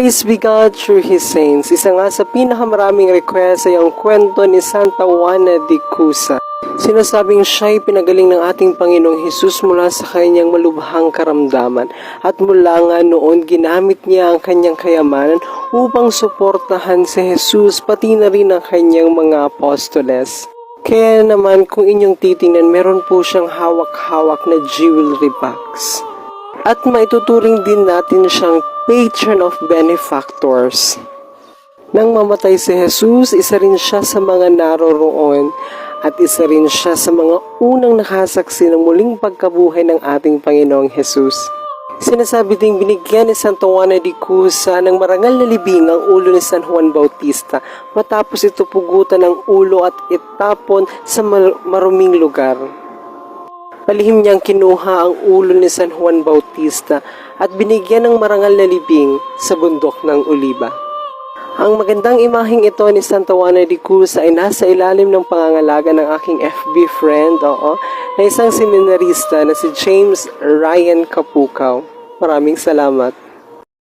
Praise be God through His saints. Isa nga sa pinakamaraming request ay ang kwento ni Santa Juana de Cusa. Sinasabing siya'y pinagaling ng ating Panginoong Hesus mula sa kanyang malubhang karamdaman at mula nga noon ginamit niya ang kanyang kayamanan upang suportahan si Hesus pati na rin ang kanyang mga apostoles. Kaya naman kung inyong titingnan meron po siyang hawak-hawak na jewelry box. At maituturing din natin siyang patron of benefactors. Nang mamatay si Jesus, isa rin siya sa mga naroroon at isa rin siya sa mga unang nakasaksi ng muling pagkabuhay ng ating Panginoong Jesus. Sinasabi ding binigyan ni Santa Juana de Cusa ng marangal na libing ang ulo ni San Juan Bautista matapos ito pugutan ng ulo at itapon sa maruming lugar. Palihim niyang kinuha ang ulo ni San Juan Bautista at binigyan ng marangal na libing sa bundok ng Oliba. Ang magandang imaheng ito ni Santa Juana de Cusa ay nasa ilalim ng pangangalaga ng aking FB friend, na isang seminarista na si James Ryan Kapukaw. Maraming salamat.